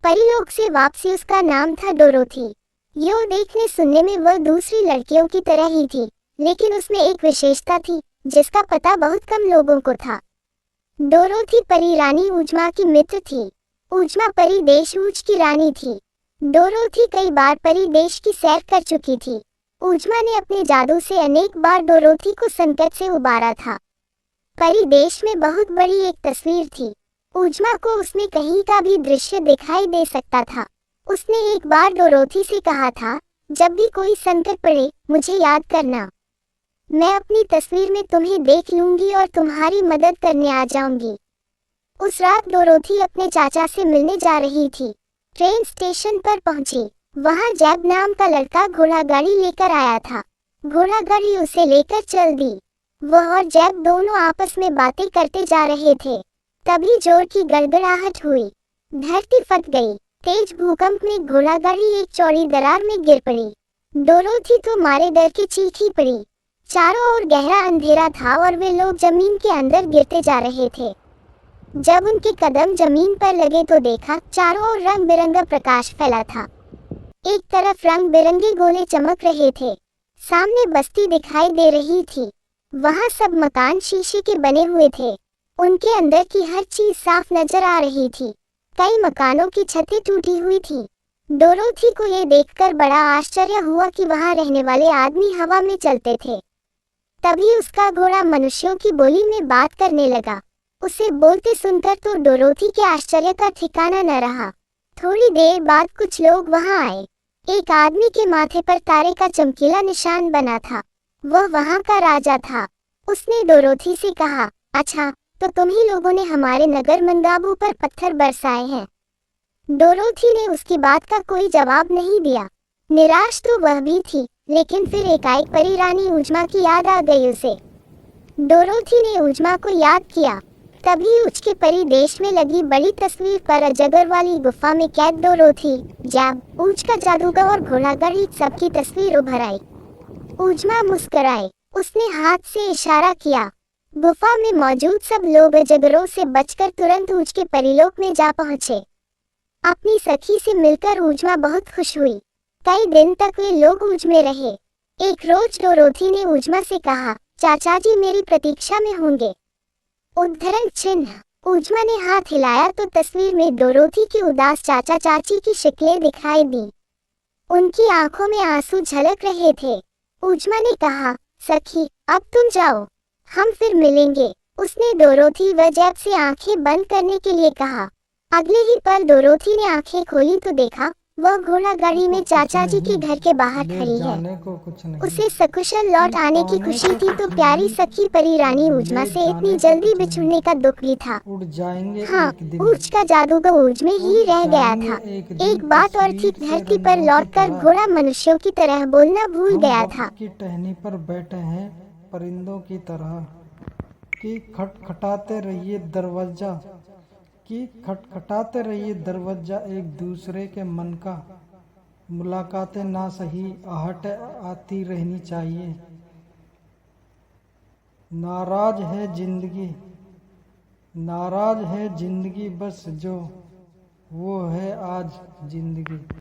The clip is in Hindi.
परीलोक से वापसी उसका नाम था डोरोथी। यो देखने सुनने में वह दूसरी लड़कियों की तरह ही थी, लेकिन उसमें एक विशेषता थी जिसका पता बहुत कम लोगों को था। डोरोथी परी रानी उजमा की मित्र थी। उजमा परी देश ऊज की रानी थी। डोरोथी कई बार परी देश की सैर कर चुकी थी। उजमा ने अपने जादू से अनेक बार डोरोथी को संकट से उबारा था। परी देश में बहुत बड़ी एक तस्वीर थी। उजमा को उसमें कहीं का भी दृश्य दिखाई दे सकता था। उसने एक बार डोरोथी से कहा था, जब भी कोई संकट पड़े मुझे याद करना। मैं अपनी तस्वीर में तुम्हें देख लूंगी और तुम्हारी मदद करने आ जाऊंगी। उस रात डोरोथी अपने चाचा से मिलने जा रही थी। ट्रेन स्टेशन पर पहुंची। वहां जैब नाम का लड़का घोड़ा गाड़ी लेकर आया था। घोड़ा गाड़ी उसे लेकर चल दी। वह और जैब दोनों आपस में बातें करते जा रहे थे। तभी जोर की गड़गड़ाहट हुई। धरती फट गई। तेज भूकंप में घोड़ा गाड़ी एक चौड़ी दरार में गिर पड़ी। डोरोथी तो मारे डर के चीख ही पड़ी। चारों ओर गहरा अंधेरा था और वे लोग जमीन के अंदर गिरते जा रहे थे। जब उनके कदम जमीन पर लगे तो देखा चारों ओर रंग बिरंगा प्रकाश फैला था। एक तरफ रंग बिरंगे गोले चमक रहे थे। सामने बस्ती दिखाई दे रही थी। वहां सब मकान शीशे के बने हुए थे। उनके अंदर की हर चीज साफ नजर आ रही थी। कई मकानों की छतें टूटी हुई थी। डोरोथी को ये देखकर बड़ा आश्चर्य हुआ कि वहां रहने वाले आदमी हवा में चलते थे। तभी उसका घोड़ा मनुष्यों की बोली में बात करने लगा। उसे बोलते सुनकर तो डोरोथी के आश्चर्य का ठिकाना न रहा। थोड़ी देर बाद कुछ लोग वहां आए। एक आदमी के माथे पर तारे का चमकीला निशान बना था। वह वहां का राजा था। उसने डोरोथी से कहा, अच्छा, तो तुम ही लोगों ने हमारे नगर मंगाबू पर पत्थर बरसाए हैं। डोरोथी ने उसकी बात का कोई जवाब नहीं दिया। निराश तो वह भी थी, लेकिन फिर एकाएक परी रानी उजमा की याद आ गई उसे। डोरोथी ने उजमा को याद किया। तभी उज के परी देश में लगी बड़ी तस्वीर पर अजगर वाली गुफा में कैद डोरोथी, जैब, उज का जादूगर और घोड़ागाड़ी सबकी तस्वीर उभर आई। उजमा मुस्कुराए। उसने हाथ से इशारा किया। गुफा में मौजूद सब लोग अजगरों से बचकर तुरंत उज के परीलोक में जा पहुंचे। अपनी सखी से मिलकर उजमा बहुत खुश हुई। कई दिन तक वे लोग उज में रहे। एक रोज डोरोथी ने उजमा से कहा, चाचा जी मेरी प्रतीक्षा में होंगे। उद्धरण चिन्ह। उजमा ने हाथ हिलाया तो तस्वीर में डोरोथी की उदास चाचा चाची की शक्लें दिखाई दी। उनकी आंखों में आंसू झलक रहे थे। उजमा ने कहा, सखी, अब तुम जाओ, हम फिर मिलेंगे। उसने डोरोथी व जैब से आंखें बंद करने के लिए कहा। अगले ही पल डोरोथी ने आंखें खोली तो देखा वह घोड़ा गाड़ी में चाचा जी के घर के बाहर खड़ी है। उसे सकुशल लौट आने की खुशी थी तो प्यारी सखी परी रानी उजमा से इतनी जल्दी बिछुड़ने का दुख भी था। हाँ, उज का जादूगर उज में ही रह गया था। एक बात और थी, धरती पर लौटकर घोड़ा मनुष्यों की तरह बोलना भूल गया था। की टहनी पर बैठे हैं परिंदों की तरह कि खटखटाते रहिए दरवाजा एक दूसरे के मन का। मुलाकातें ना सही, आहट आती रहनी चाहिए। नाराज है जिंदगी बस जो वो है आज जिंदगी।